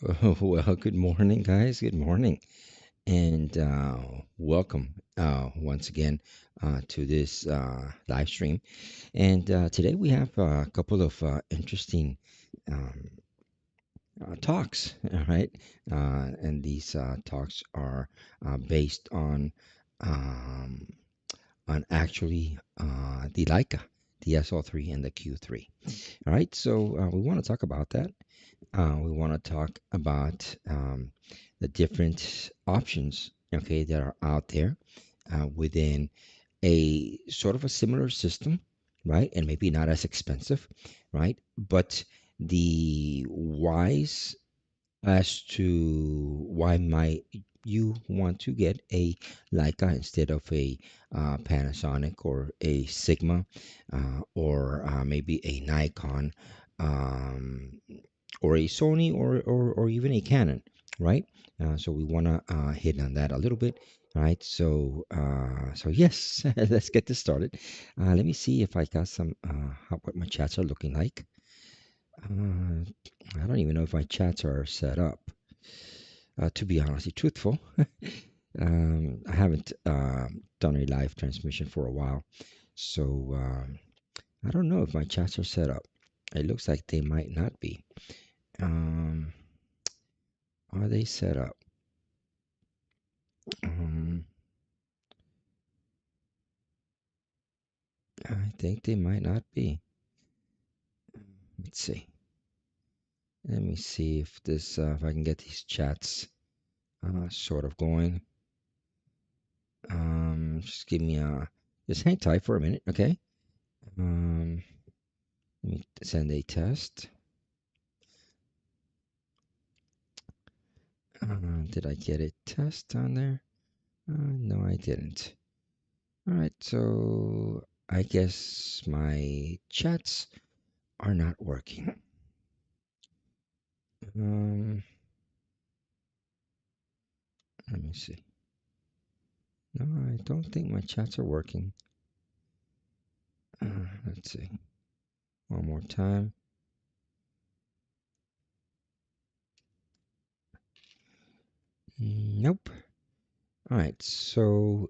Oh, well, good morning, guys. Good morning, and welcome once again to this live stream. And today we have a couple of interesting um, talks, all right? And these talks are based um, on actually the Leica, the SL3 and the Q3. All right, so we want to talk about that. We want to talk about the different options, okay, that are out there within a sort of a similar system, right? And maybe not as expensive, right? But the whys as to why might you want to get a Leica instead of a Panasonic or a Sigma or maybe a Nikon um, or a Sony or even a Canon, right? So we want to hit on that a little bit, right? So yes, let's get this started. Let me see if I got some what my chats are looking like. Uh, I don't even know if my chats are set up. To be honestly truthful, I haven't done a live transmission for a while, so I don't know if my chats are set up. It looks like they might not be. Um, are they set up? Um, I think they might not be. Let's see. Let me see if if I can get these chats sort of going. Just give me just hang tight for a minute, okay? Um, Let me send a test. Did I get a test on there? No, I didn't. All right, so I guess my chats are not working. Um, Let me see. No, I don't think my chats are working. Let's see. One more time. Nope. All right, so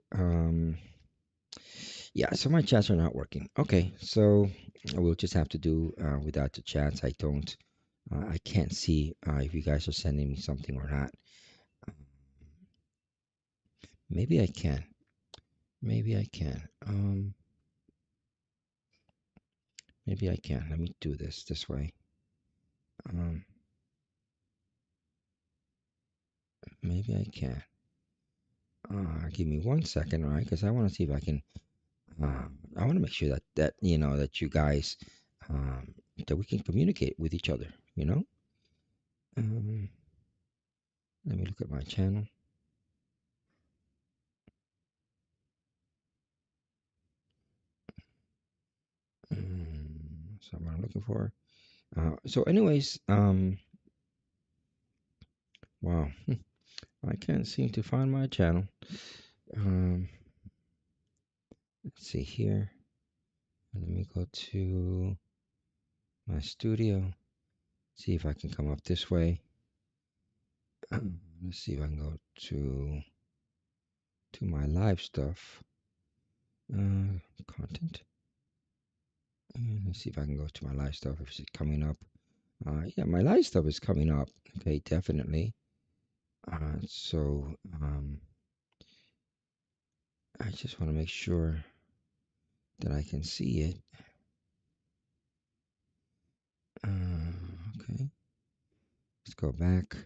yeah, so my chats are not working. Okay, so we'll just have to do without the chats. I can't see if you guys are sending me something or not. Maybe I can. Maybe I can. Maybe I can. Let me do this way. Um, Maybe I can. Give me 1 second, all right? Because I want to see if I can. I want to make sure that that you guys um, that we can communicate with each other. You know. Um, Let me look at my channel. So what I'm looking for. So, anyways, wow, I can't seem to find my channel. Um, let's see here. Let me go to my studio. See if I can come up this way. Let's see if I can go to my live stuff. Content. Let's see if I can go to my live stuff. If it's coming up. Yeah, my live stuff is coming up. Okay, definitely. So I just want to make sure that I can see it. Okay, let's go back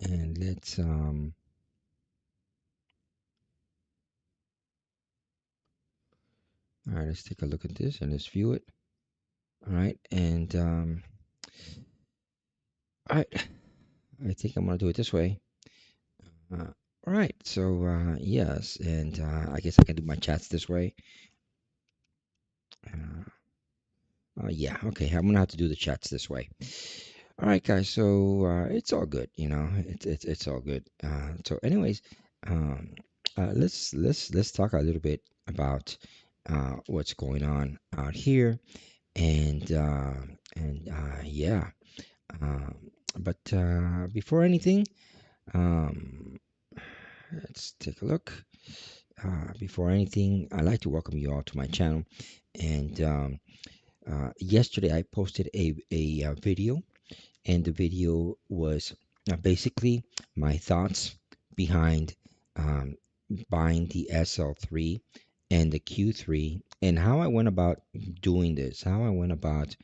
and let's all right, let's take a look at this and let's view it. All right, and all right, I think I'm gonna do it this way. All right, so yes, and I guess I can do my chats this way. Uh, yeah, okay, I'm gonna have to do the chats this way. All right, guys, so it's all good, it's all good. So, anyways, um, let's talk a little bit about what's going on out here, and yeah, um, But before anything, um, let's take a look. Before anything, I'd like to welcome you all to my channel. And yesterday, I posted a video, and the video was basically my thoughts behind um, buying the SL3 and the Q3, and how I went about doing this, how I went about,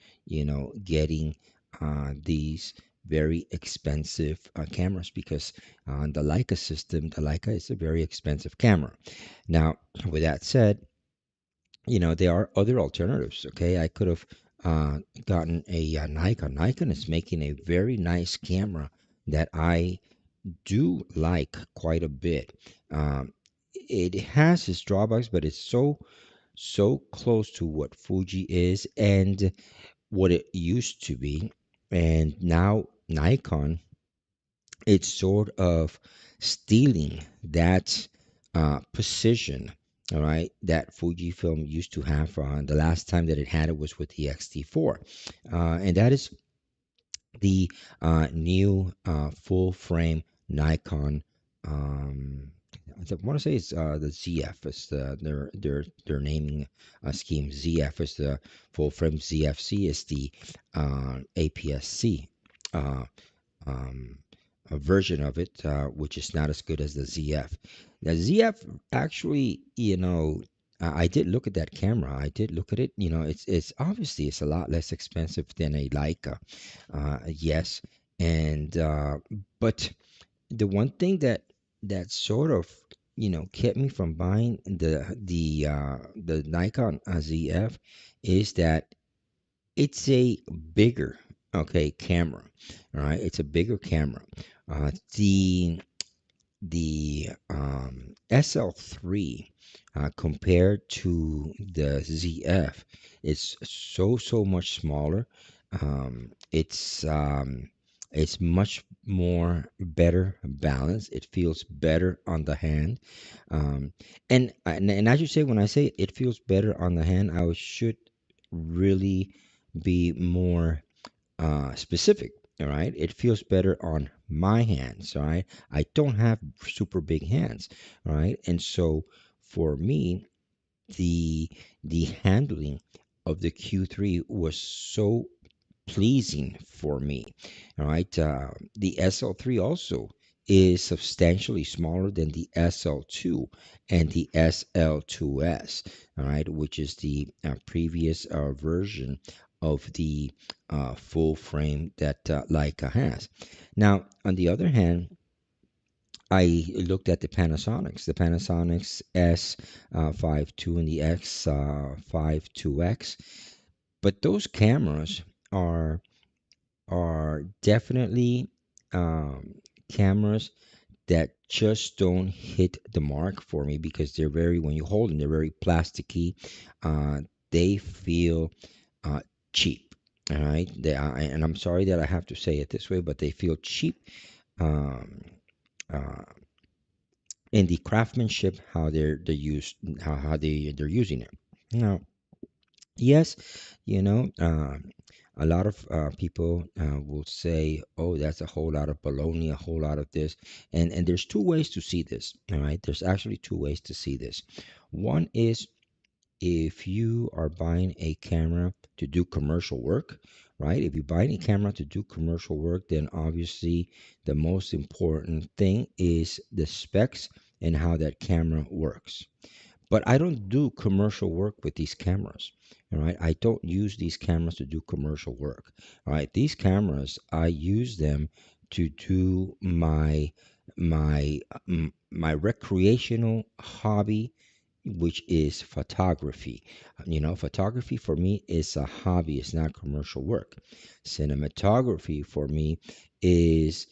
getting these very expensive cameras, because the Leica system, the Leica is a very expensive camera. Now, with that said, there are other alternatives. Okay, I could have gotten a Nikon. Nikon is making a very nice camera that I do like quite a bit. Um, it has its drawbacks, but it's so close to what Fuji is and what it used to be. And now Nikon, it's sort of stealing that precision, all right, that Fujifilm used to have. The last time that it had it was with the X-T4, and that is the new full frame Nikon. Um, I want to say it's the ZF. It's their naming scheme. ZF is the full frame. ZFC is the APS-C. Uh, um, a version of it, which is not as good as the ZF. The ZF actually, I did look at that camera. I did look at it. It's obviously it's a lot less expensive than a Leica. Yes, and but the one thing that sort of kept me from buying the Nikon ZF is that it's a bigger, okay, camera. All right, it's a bigger camera. The SL3 compared to the ZF is so much smaller. It's much more better balanced. It feels better on the hand. And I should say, when I say it feels better on the hand, should really be more specific. All right, it feels better on my hands. All right, I don't have super big hands. All right, and so for me, the the handling of the Q3 was so pleasing for me. All right. The SL3 also is substantially smaller than the SL2 and the SL2S, all right, which is the previous version of the full frame that Leica has. Now, on the other hand, I looked at the Panasonics S 52 and the X 52X, but those cameras are definitely cameras that just don't hit the mark for me, because they're very, when you hold them, they're very plasticky. Uh, they feel uh, cheap. All right, and I'm sorry that I have to say it this way, but they feel cheap um, uh, in the craftsmanship, how they're used, how they're using it. Now, yes, you know, a lot of people will say, "Oh, that's a whole lot of baloney, a whole lot of this," and there's two ways to see this. All right, there's actually two ways to see this. One is, if you are buying a camera to do commercial work, right? If you're buying a camera to do commercial work, then obviously the most important thing is the specs and how that camera works. But I don't do commercial work with these cameras. All right. I don't use these cameras to do commercial work. All right. These cameras, I use them to do my recreational hobby, which is photography. Photography for me is a hobby, it's not commercial work. Cinematography for me is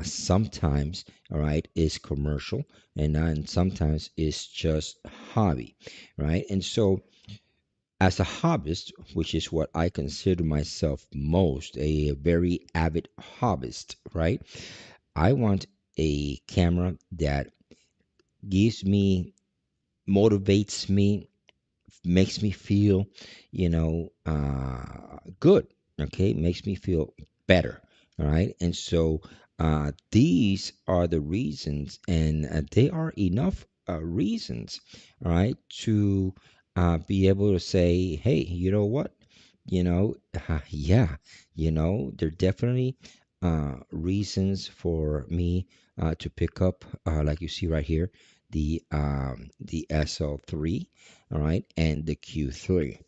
sometimes, all right, is commercial, and sometimes it's just hobby, right? And so, as a hobbyist, which is what I consider myself most, a very avid hobbyist, right? I want a camera that gives me, motivates me, makes me feel, good. Okay, makes me feel better. All right. And so these are the reasons, and they are enough reasons, all right, to be able to say, hey, you know what? Yeah, there are definitely reasons for me to pick up, like you see right here, the SL3, all right, and the Q3,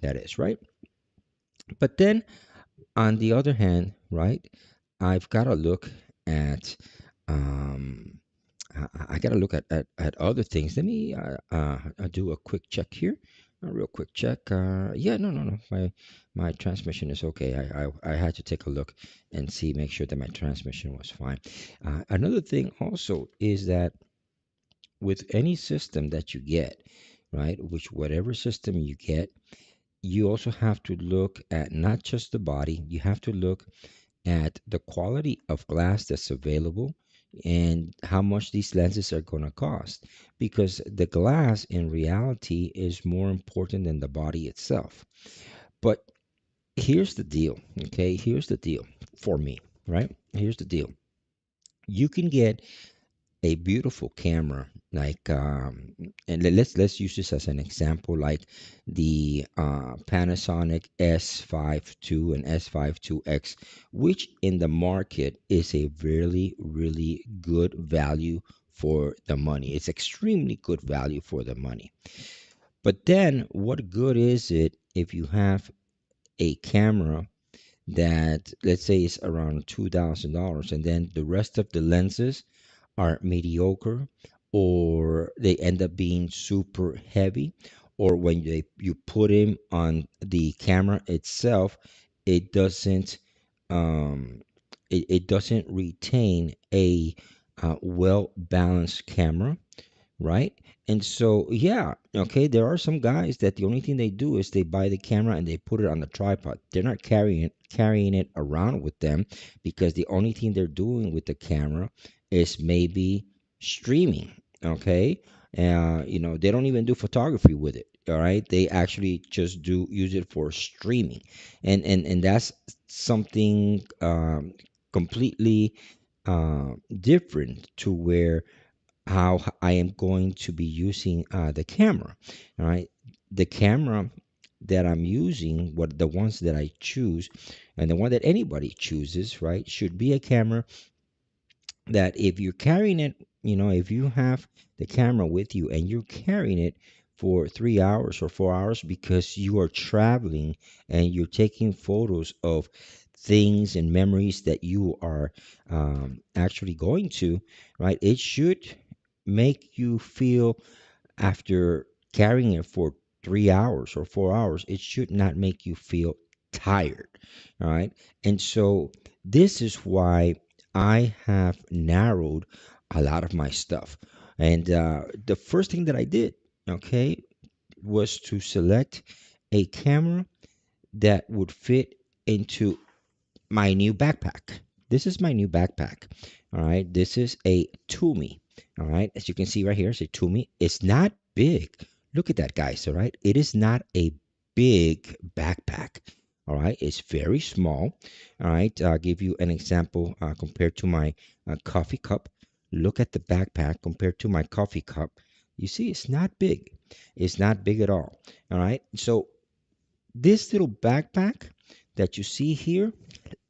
that is, right? But then on the other hand, right, I've got to look at, um, I got to look at other things. Let me do a quick check here, a real quick check. Yeah, no, no, no. My transmission is okay. I had to take a look and see, make sure that my transmission was fine. Another thing also is that with any system that you get, right, which whatever system you get, you also have to look at not just the body. You have to look at the quality of glass that's available and how much these lenses are going to cost, because the glass in reality is more important than the body itself. But here's the deal, okay? Here's the deal for me, right? Here's the deal. You can get a beautiful camera like and let's use this as an example, like the Panasonic S52 and S52X, which in the market is a really good value for the money. It's extremely good value for the money. But then what good is it if you have a camera that, let's say, is around $2,000, and then the rest of the lenses are mediocre, or they end up being super heavy, or when you put him on the camera itself, it doesn't um, it doesn't retain a well balanced camera, right? And so, yeah, okay, there are some guys that the only thing they do is they buy the camera and they put it on the tripod. They're not carrying it around with them, because the only thing they're doing with the camera is maybe streaming, okay? They don't even do photography with it. All right, they actually just do use it for streaming, and that's something completely different to where how I am going to be using the camera. All right, the camera that I'm using, what the ones that I choose, and the one that anybody chooses, right, should be a camera that if you're carrying it, if you have the camera with you and you're carrying it for 3 hours or 4 hours because you are traveling and you're taking photos of things and memories that you are actually going to, right, it should make you feel, after carrying it for 3 hours or 4 hours, it should not make you feel tired. All right. And so this is why I have narrowed a lot of my stuff. And the first thing that I did, okay, was to select a camera that would fit into my new backpack. This is my new backpack. All right. This is a Toomey. All right. As you can see right here, it's a Toomey. It's not big. Look at that, guys. All right. It is not a big backpack. All right. It's very small. All right. I'll give you an example compared to my coffee cup. Look at the backpack compared to my coffee cup. You see, it's not big. It's not big at all. All right. So this little backpack that you see here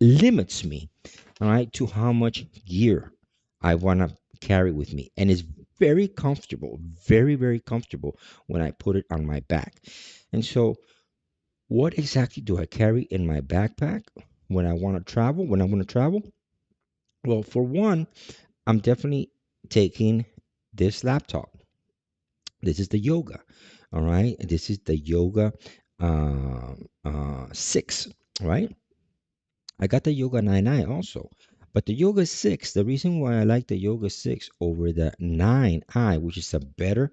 limits me, all right, to how much gear I want to carry with me. And it's very comfortable, very comfortable when I put it on my back. And so, what exactly do I carry in my backpack when I want to travel? When I want to travel? Well, for one, I'm definitely taking this laptop. This is the Yoga, all right? This is the Yoga 6, right? I got the Yoga 9i also. But the Yoga 6, the reason why I like the Yoga 6 over the 9i, which is a better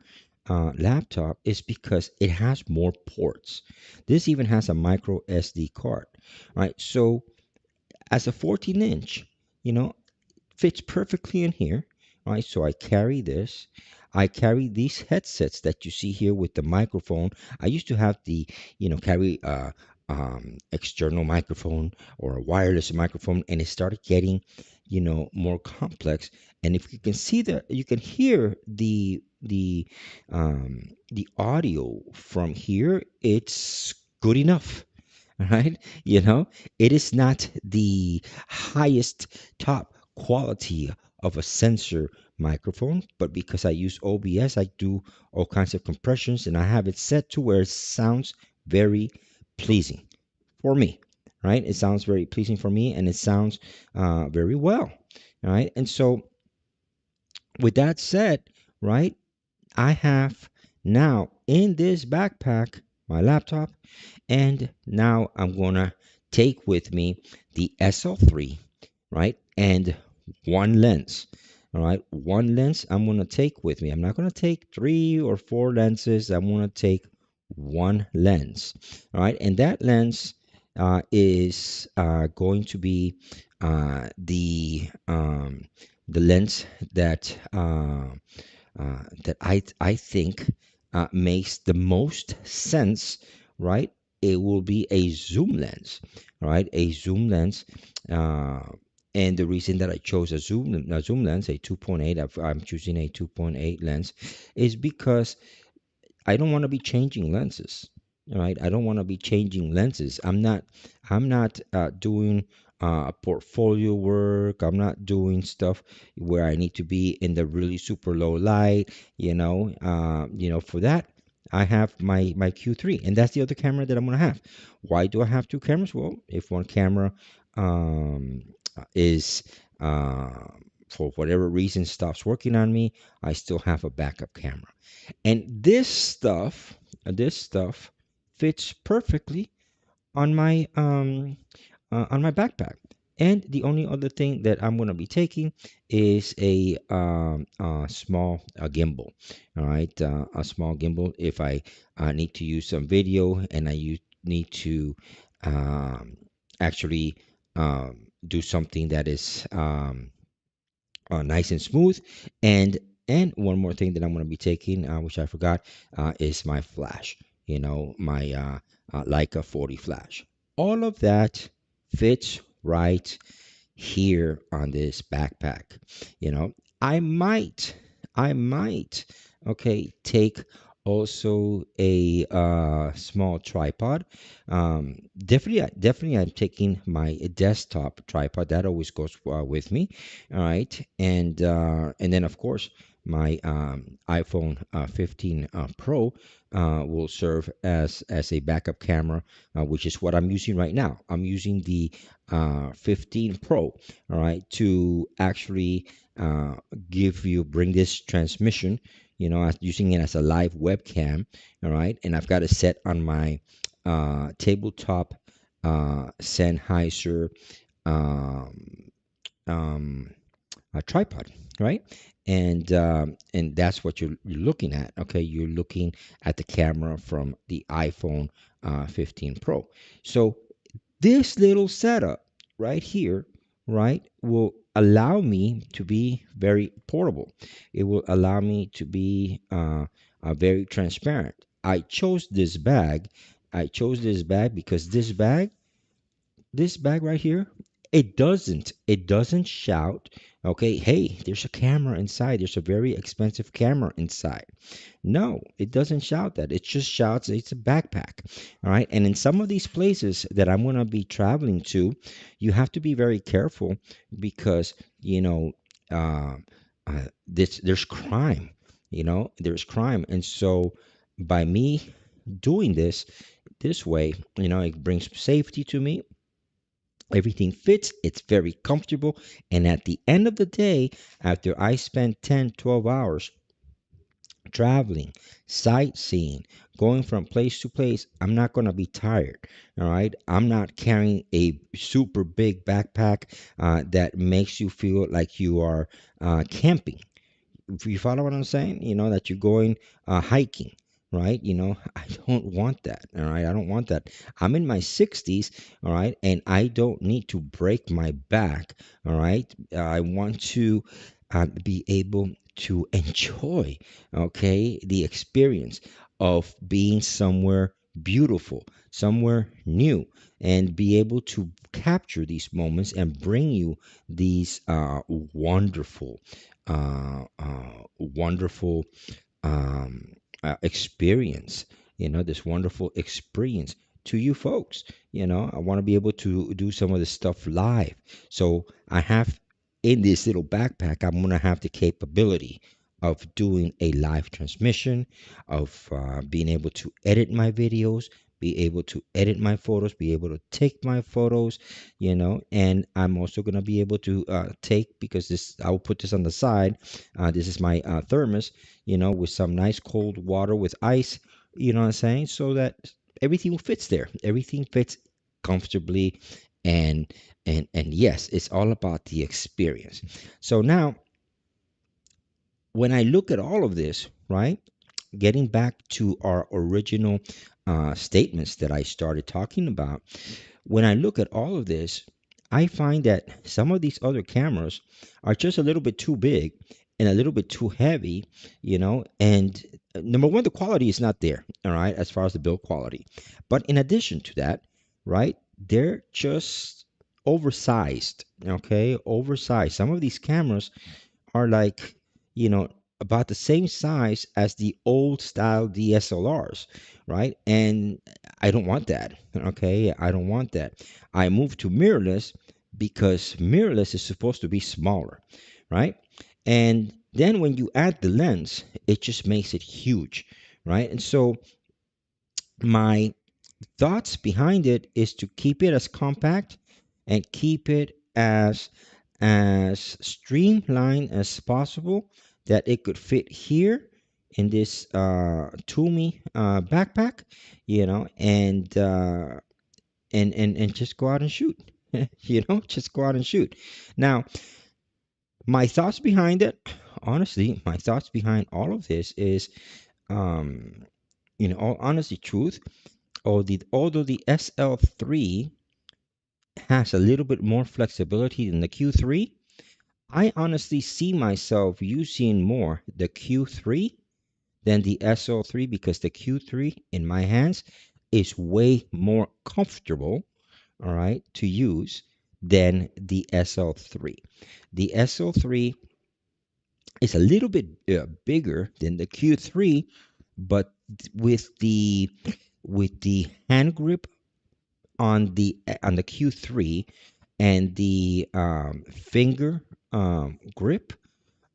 laptop, is because it has more ports. This even has a micro SD card, right? So as a 14-inch, you know, fits perfectly in here, right? So I carry this. I carry these headsets that you see here with the microphone. I used to have the, carry external microphone or a wireless microphone, and it started getting, more complex. And if you can see that, you can hear the audio from here. It's good enough, right? It is not the highest top quality of a sensor microphone, but because I use OBS, I do all kinds of compressions and I have it set to where it sounds very pleasing for me, right? It sounds very pleasing for me and it sounds very well, right? And so, with that said, right, I have now in this backpack my laptop, and now I'm gonna take with me the SL3, right? And one lens. All right, one lens I'm gonna take with me. I'm not gonna take 3 or 4 lenses. I'm gonna take one lens. All right, and that lens is going to be the lens that I think makes the most sense, right? It will be a zoom lens, right? A zoom lens. Uh, and the reason that I chose a zoom lens, a 2.8, I'm choosing a 2.8 lens, is because I don't want to be changing lenses. Right? I don't want to be changing lenses. I'm not doing portfolio work. I'm not doing stuff where I need to be in the really super low light. For that I have my Q3, and that's the other camera that I'm gonna have. Why do I have two cameras? Well, if one camera um, is for whatever reason stops working on me, I still have a backup camera. And this stuff fits perfectly on my backpack. And the only other thing that I'm gonna be taking is a small gimbal. All right, a small gimbal if I need to use some video and need to um, actually do something that is nice and smooth. And one more thing that I'm going to be taking, which I forgot, is my flash. My Leica 40 flash. All of that fits right here on this backpack. You know, I might, I might, okay, take also a small tripod. Definitely, I'm taking my desktop tripod. That always goes with me. All right, and then of course my iPhone 15 Pro will serve as a backup camera, which is what I'm using right now. I'm using the 15 Pro, all right, to actually uh, bring this transmission, using it as a live webcam, all right, and I've got it set on my tabletop Sennheiser um, um, a tripod, right? And that's what you're looking at. Okay, you're looking at the camera from the iPhone 15 Pro. So this little setup right here, right, will allow me to be very portable. It will allow me to be very transparent. I chose this bag. I chose this bag because this bag right here, it doesn't shout, okay, hey, there's a camera inside, there's a very expensive camera inside. No, it doesn't shout that. It just shouts it's a backpack. All right, and in some of these places that I'm going to be traveling to, you have to be very careful because uh, there's crime. There's crime. And so by me doing this way, it brings safety to me. Everything fits, it's very comfortable. And at the end of the day, after I spend 10, 12 hours traveling, sightseeing, going from place to place, I'm not going to be tired. All right. I'm not carrying a super big backpack that makes you feel like you are camping. If you follow what I'm saying, that you're going hiking, right? I don't want that. All right, I don't want that. I'm in my 60s, all right, and I don't need to break my back. All right, I want to be able to enjoy, okay, the experience of being somewhere beautiful, somewhere new, and be able to capture these moments and bring you these wonderful um, experience, this wonderful experience to you folks. I want to be able to do some of this stuff live. So I have in this little backpack, I'm going to have the capability of doing a live transmission, of being able to edit my videos, be able to edit my photos, be able to take my photos, and I'm also going to be able to take, because this, I'll put this on the side. This is my thermos, with some nice cold water with ice, what I'm saying? So that everything fits there. Everything fits comfortably, and and yes, it's all about the experience. So now when I look at all of this, right? Getting back to our original statements that I started talking about, when I look at all of this, I find that some of these other cameras are just a little bit too big and a little bit too heavy, and number one, the quality is not there, all right, as far as the build quality. But in addition to that, right, they're just oversized, okay, oversized. Some of these cameras are like, you know, about the same size as the old style DSLRs, right? And I don't want that. Okay, I don't want that. I moved to mirrorless because mirrorless is supposed to be smaller, right? And then when you add the lens, it just makes it huge, right? And so my thoughts behind it is to keep it as compact and keep it as streamlined as possible, that it could fit here in this Toomey backpack, and just go out and shoot. Just go out and shoot. Now, my thoughts behind it, honestly, my thoughts behind all of this is, um, all honesty, truth, although the SL3 has a little bit more flexibility than the Q3, I honestly see myself using more the Q3 than the SL3, because the Q3 in my hands is way more comfortable, all right, to use than the SL3. The SL3 is a little bit bigger than the Q3, but with the hand grip on the Q3, and the finger grip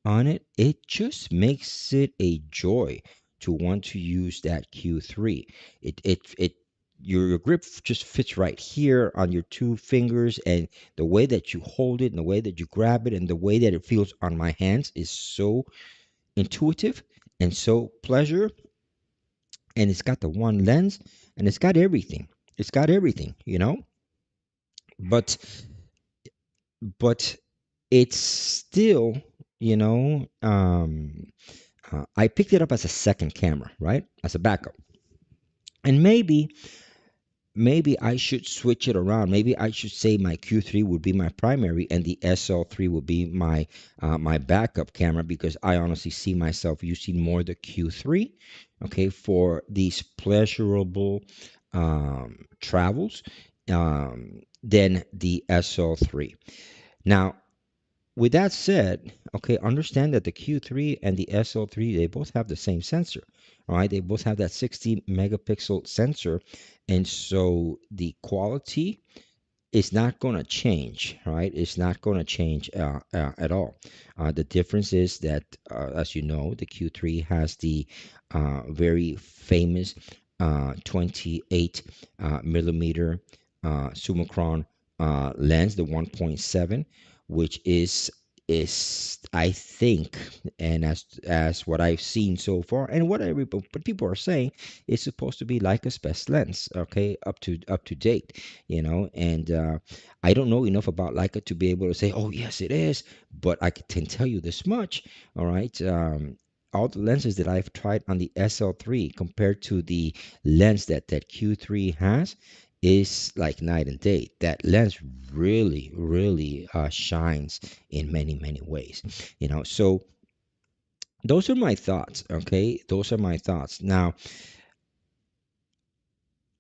on it, it just makes it a joy to want to use that Q3. It your grip just fits right here on your two fingers, and the way that you hold it, and the way that you grab it, and the way that it feels on my hands is so intuitive and so pleasure. And it's got the one lens, and it's got everything. It's got everything, but but it's still, you know, I picked it up as a second camera, right? As a backup. And maybe I should switch it around. Maybe I should say my Q3 would be my primary, and the SL3 would be my backup camera, because I honestly see myself using more the Q3, okay, for these pleasurable travels, than the SL3. Now, with that said, okay, understand that the Q3 and the SL3, they both have the same sensor. All right, they both have that 60 megapixel sensor, and so the quality is not going to change, right? It's not going to change at all. The difference is that, as you know, the Q3 has the very famous 28 millimeter Summicron lens, the 1.7, which is I think, and as what I've seen so far, and what people are saying, is supposed to be Leica's best lens, okay, up to date, and I don't know enough about Leica to be able to say, oh yes, it is, but I can tell you this much, all right. All the lenses that I've tried on the SL3 compared to the lens that Q3 has is like night and day. That lens really, really shines in many, many ways. So those are my thoughts. Okay, those are my thoughts. Now,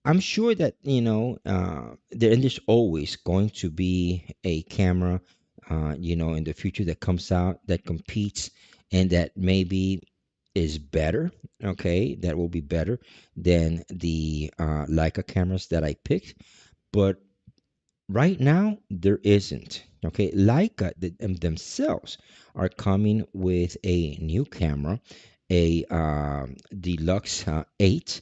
I'm sure that there's always going to be a camera, in the future that comes out that competes and that maybe is better. Okay, that will be better than the Leica cameras that I picked. But right now, there isn't. Okay, Leica themselves are coming with a new camera, a Deluxe 8,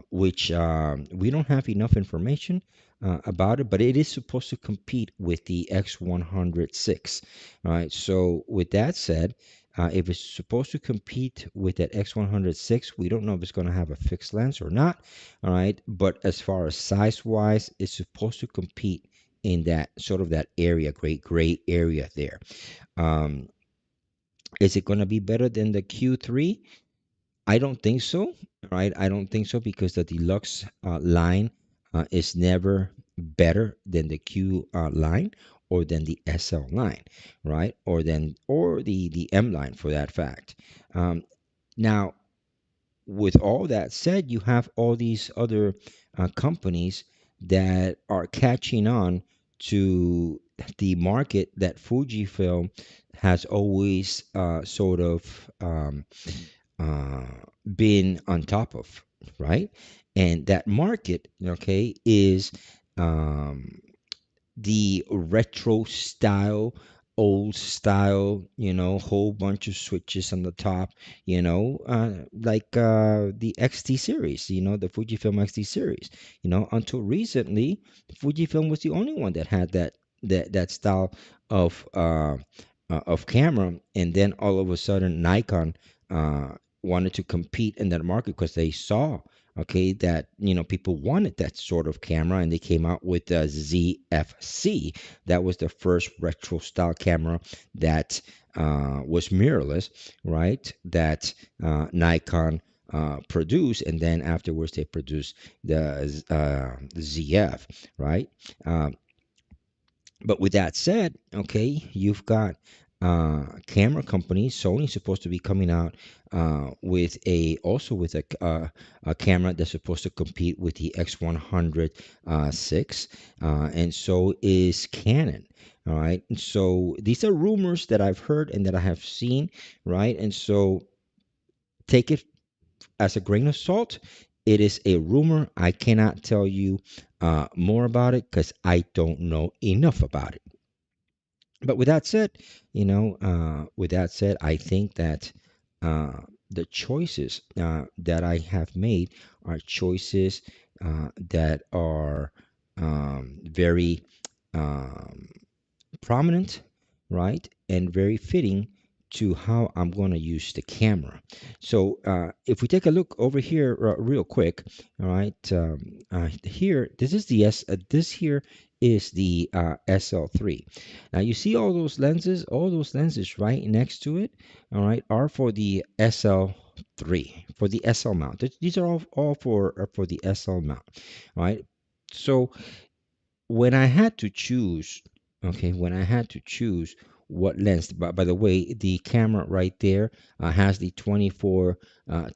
which we don't have enough information about it, but it is supposed to compete with the X106. All right, so with that said, if it's supposed to compete with that X106, we don't know if it's going to have a fixed lens or not. All right, but as far as size wise, it's supposed to compete in that sort of that area, great gray area there. Um, is it going to be better than the Q3? I don't think so. Right, I don't think so because the deluxe line is never better than the Q line or than the SL line, right? Or the M line for that fact. Now, with all that said, you have all these other companies that are catching on to the market that Fujifilm has always sort of uh, been on top of, right? And that market, okay, is um, the retro style, old style, whole bunch of switches on the top, like the XT series, the Fujifilm XT series. Until recently, Fujifilm was the only one that had that style of of camera, and then all of a sudden Nikon uh, wanted to compete in that market because they saw, okay, that people wanted that sort of camera, and they came out with the ZFC. That was the first retro style camera that was mirrorless, right? That Nikon produced, and then afterwards they produced the ZF, right? Um, but with that said, okay, you've got camera companies. Sony's supposed to be coming out with a camera that's supposed to compete with the X100 6, and so is Canon. All right, and so these are rumors that I've heard and that I have seen, right? And so take it as a grain of salt. It is a rumor. I cannot tell you more about it because I don't know enough about it. But with that said, I think that the choices that I have made are choices that are very um, prominent, right, and very fitting to how I'm going to use the camera. So if we take a look over here real quick, all right, here this here is the SL3. Now you see all those lenses right next to it, all right, are for the SL3 for the SL mount. These are all for the SL mount, right? So when I had to choose, okay, when I had to choose what lens, by the way, the camera right there has the 24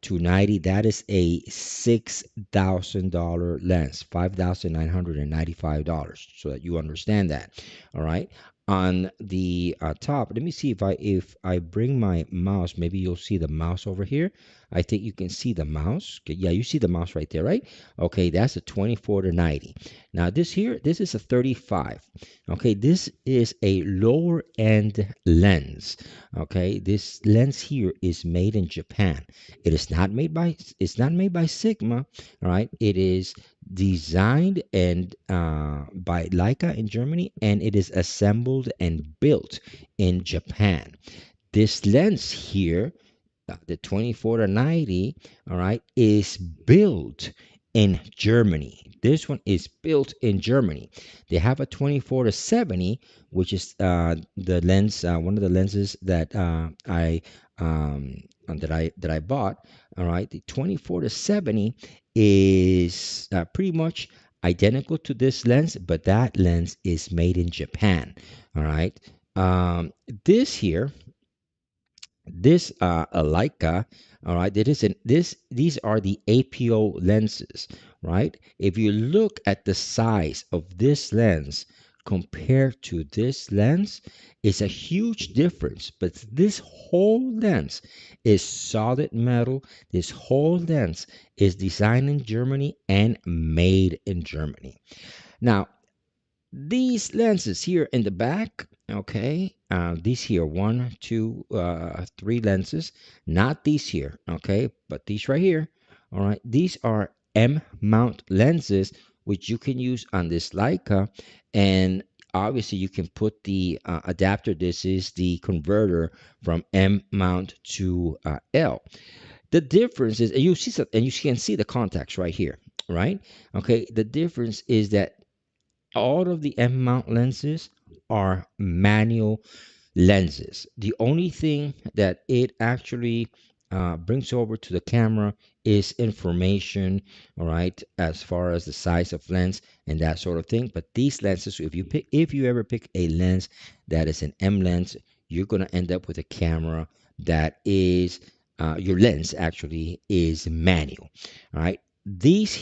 to 90. That is a $6,000 lens, $5,995, so that you understand that. All right. On the top, let me see if I bring my mouse, maybe you'll see the mouse over here. I think you can see the mouse. Okay, yeah, you see the mouse right there, right? Okay, that's a 24 to 90. Now this here, this is a 35. Okay, this is a lower end lens. Okay, this lens here is made in Japan. It's not made by Sigma. All right, it is designed and by Leica in Germany, and it is assembled and built in Japan. This lens here, the 24 to 90, all right, is built in Germany. This one is built in Germany. They have a 24 to 70, which is the lens, one of the lenses that I bought. All right, the 24 to 70 is pretty much identical to this lens, but that lens is made in Japan. All right, this here, this Leica. All right, these are the APO lenses, right? If you look at the size of this lens compared to this lens, it's a huge difference. But this whole lens is solid metal. This whole lens is designed in Germany and made in Germany. Now, these lenses here in the back, okay, these here, one, two, three lenses, not these here, okay, but these right here, all right, these are M mount lenses, which you can use on this Leica, and obviously you can put the adapter. This is the converter from M mount to L. The difference is, and you see, and you can see the contacts right here, right? Okay, the difference is that all of the M mount lenses are manual lenses. The only thing that it actually brings over to the camera is information, all right, as far as the size of lens and that sort of thing. But these lenses, if you ever pick a lens that is an M lens, you're gonna end up with a camera that is your lens actually is manual. All right, these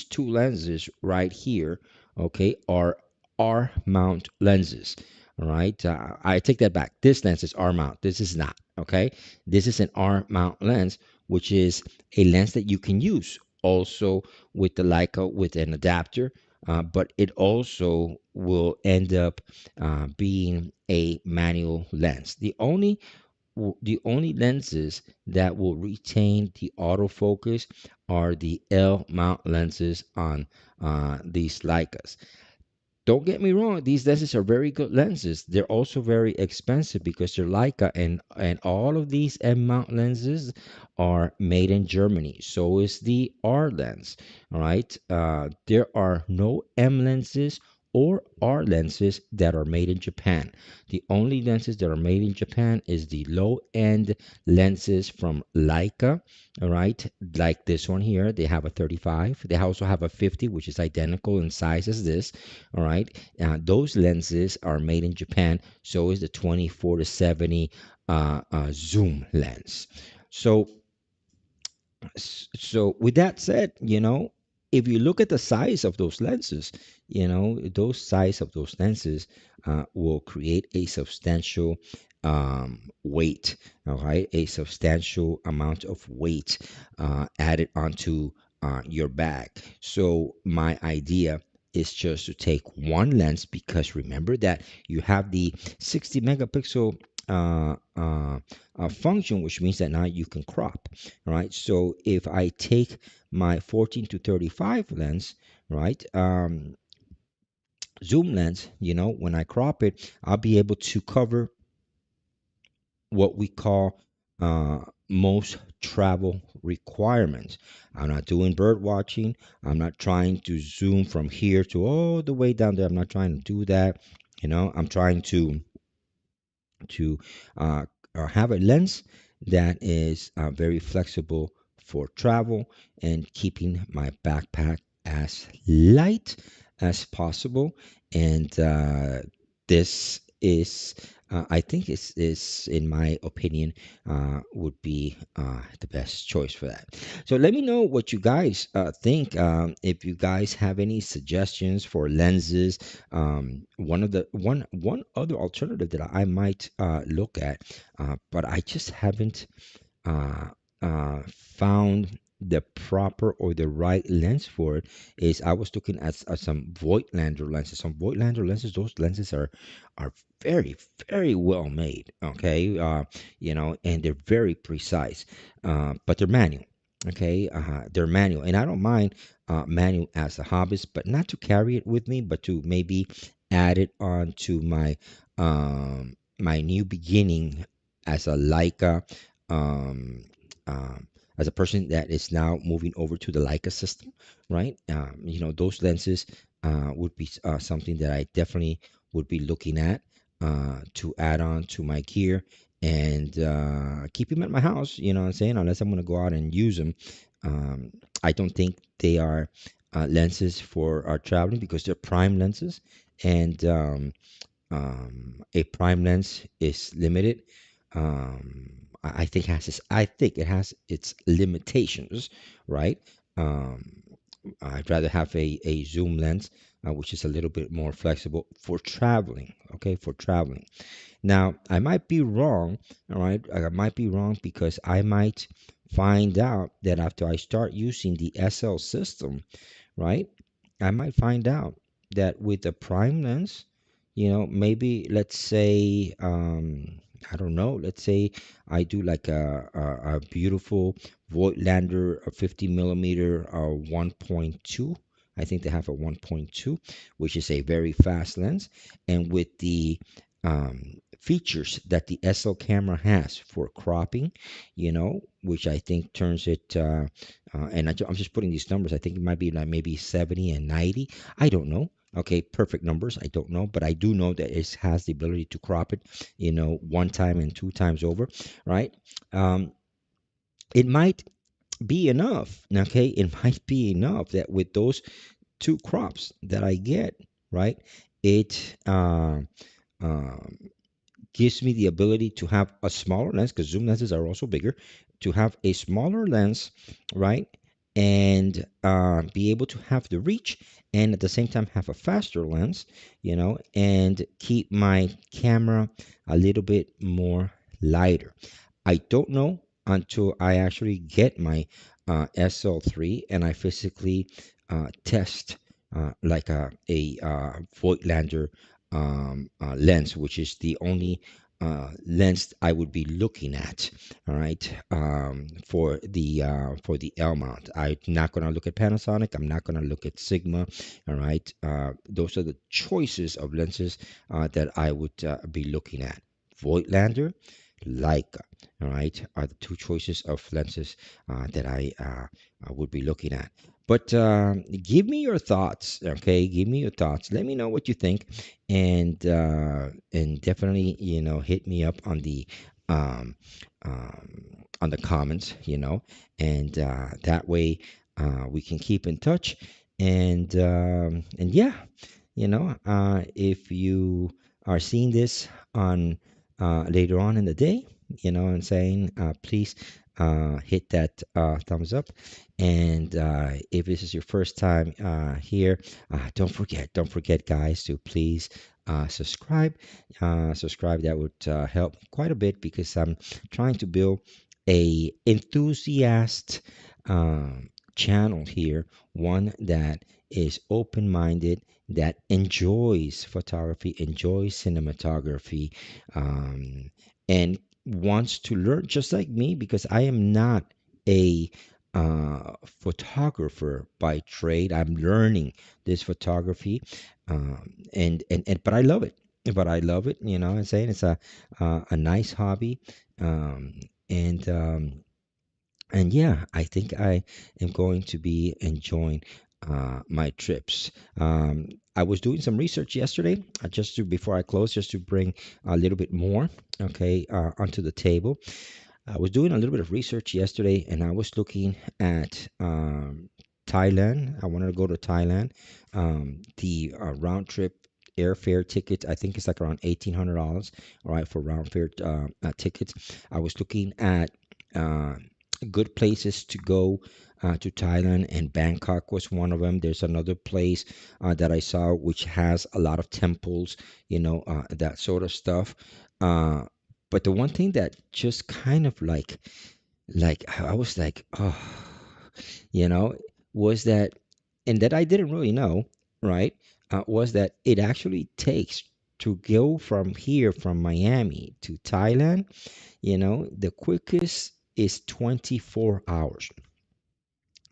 two lenses right here, okay, are R mount lenses. All right. I take that back. This lens is R mount. This is not. Okay. This is an R mount lens, which is a lens that you can use also with the Leica with an adapter, but it also will end up being a manual lens. The only lenses that will retain the autofocus are the L mount lenses on these Leicas. Don't get me wrong, these lenses are very good lenses. They're also very expensive because they're Leica, and all of these M mount lenses are made in Germany. So is the R lens. All right. There are no M lenses or R lenses that are made in Japan. The only lenses that are made in Japan is the low end lenses from Leica. All right, like this one here, they have a 35. They also have a 50, which is identical in size as this. All right, those lenses are made in Japan. So is the 24 to 70 zoom lens. So so with that said, if you look at the size of those lenses, those size of those lenses will create a substantial weight, all right, a substantial amount of weight added onto your bag. So my idea is just to take one lens, because remember that you have the 60 megapixel function, which means that now you can crop. Right? So if I take my 14 to 35 lens, right, zoom lens, when I crop it, I'll be able to cover what we call most travel requirements. I'm not doing bird watching. I'm not trying to zoom from here to all the way down there. I'm not trying to do that. I'm trying to have a lens that is very flexible for travel and keeping my backpack as light as possible. And this is, I think, is in my opinion, would be the best choice for that. So let me know what you guys think. If you guys have any suggestions for lenses, one other alternative that I might look at, but I just haven't uh, found the proper or the right lens for it, is I was looking at some Voigtlander lenses. Some Voigtlander lenses, those lenses are very, very well made. Okay, and they're very precise, but they're manual. Okay, they're manual, and I don't mind manual as a hobbyist, but not to carry it with me, but to maybe add it on to my new beginning as a Leica, um, as a person that is now moving over to the Leica system, right? Those lenses would be something that I definitely would be looking at to add on to my gear and keep them at my house. You know what I'm saying? Unless I'm going to go out and use them. Um, I don't think they are lenses for our traveling, because they're prime lenses, and a prime lens is limited. I think has its, I think it has its limitations, right? Um, I'd rather have a zoom lens, which is a little bit more flexible for traveling. Okay, for traveling. Now, I might be wrong, all right? I might be wrong because I might find out that after I start using the SL system, right? I might find out that with the prime lens, maybe let's say, I don't know, let's say I do like a beautiful Voigtlander, a 50 millimeter 1.2. I think they have a 1.2, which is a very fast lens. And with the features that the SL camera has for cropping, which I think turns it, and I'm just putting these numbers. I think it might be like maybe 70 and 90. I don't know. Okay, perfect numbers. I don't know, but I do know that it has the ability to crop it, one time and two times over, right? Um, it might be enough. Okay, it might be enough that with those two crops that I get, right, it um, gives me the ability to have a smaller lens because zoom lenses are also bigger, to have a smaller lens, right? And be able to have the reach and at the same time have a faster lens, and keep my camera a little bit more lighter. I don't know until I actually get my SL3 and I physically test like a Voigtlander lens, which is the only lens I would be looking at. All right, for the L mount, I'm not going to look at Panasonic. I'm not going to look at Sigma. All right, those are the choices of lenses that I would be looking at. Voigtlander, Leica, all right, are the two choices of lenses that I would be looking at. But give me your thoughts, okay? Give me your thoughts. Let me know what you think, and definitely, hit me up um, on the comments, and that way we can keep in touch. And yeah, if you are seeing this on later on in the day, what I'm saying, please hit that thumbs up. And if this is your first time here, don't forget, guys, to please subscribe. Subscribe, that would help quite a bit because I'm trying to build a enthusiast channel here, one that is open-minded, that enjoys photography, enjoys cinematography, um, and wants to learn just like me because I am not a photographer by trade. I'm learning this photography, and but I love it. But I love it. I'm saying it's a nice hobby, um, and yeah, I think I am going to be enjoying my trips. I was doing some research yesterday, just to before I close, just to bring a little bit more, okay, onto the table. I was doing a little bit of research yesterday, and I was looking at Thailand. I wanted to go to Thailand. The round trip airfare ticket, I think it's like around $1,800. All right, for round fare tickets. I was looking at uh, good places to go to Thailand, and Bangkok was one of them. There's another place that I saw which has a lot of temples, that sort of stuff. Uh, but the one thing that just kind of like I was like, oh, you know, was that, and that I didn't really know, right? Was that it actually takes to go from here, from Miami to Thailand, the quickest is 24 hours,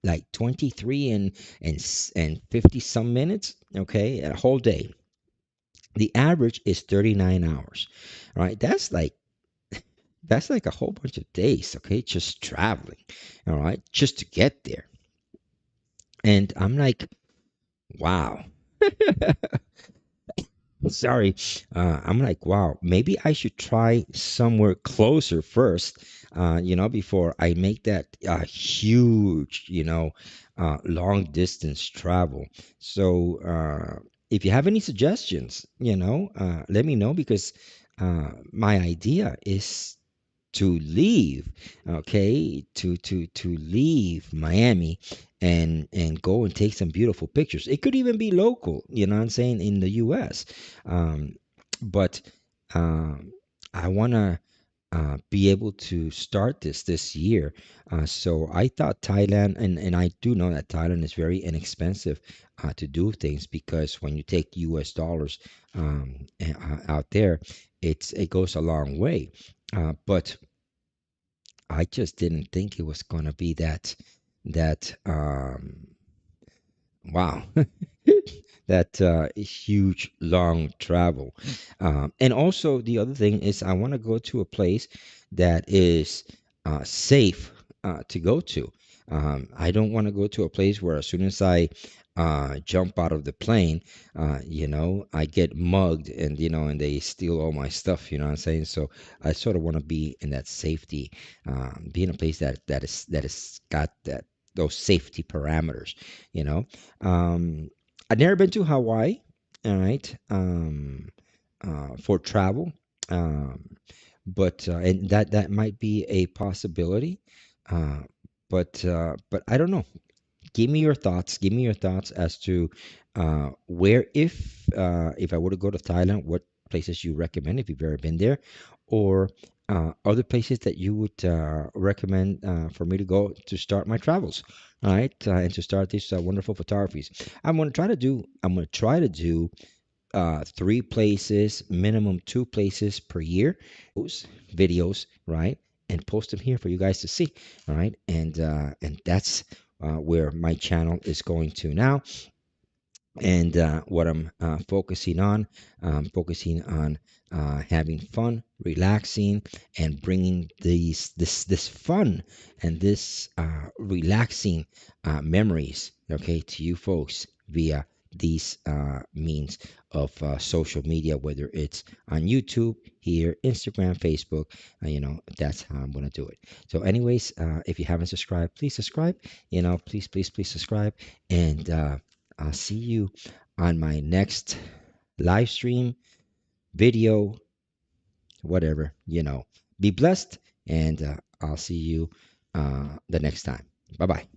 like 23 and 50 some minutes, okay, a whole day. The average is 39 hours, right? That's like a whole bunch of days, okay, just traveling, all right, just to get there. And I'm like, wow. Sorry. I'm like, wow, maybe I should try somewhere closer first, before I make that huge, long distance travel. So, if you have any suggestions, let me know because my idea is to leave, okay, to leave Miami and go and take some beautiful pictures. It could even be local, you know what I'm saying, in the U.S. Um, but um, I want to be able to start this year. So I thought Thailand, and I do know that Thailand is very inexpensive to do things because when you take U.S. dollars out there, it goes a long way. But I just didn't think it was gonna be that wow, that huge long travel. And also the other thing is I want to go to a place that is safe to go to. I don't want to go to a place where as soon as I jump out of the plane, I get mugged and and they steal all my stuff. You know what I'm saying? So I sort of want to be in that safety, be in a place that is got that those safety parameters. You know, I've never been to Hawaii, all right, for travel, um, but and that might be a possibility, uh, but I don't know. Give me your thoughts. Give me your thoughts as to where, if I were to go to Thailand, what places you recommend if you've ever been there, or other places that you would recommend for me to go to start my travels. All right, and to start these wonderful photographies. I'm going to try to do three places, minimum two places per year. Those videos, right, and post them here for you guys to see. All right, and that's where my channel is going to now. And what I'm focusing on having fun, relaxing, and bringing this fun and this relaxing memories, okay, to you folks via these means of social media, whether it's on YouTube, here, Instagram, Facebook. That's how I'm gonna do it. So, anyways, if you haven't subscribed, please subscribe. Please, please, please subscribe, and I'll see you on my next live stream, video, whatever. Be blessed, and I'll see you the next time. Bye bye.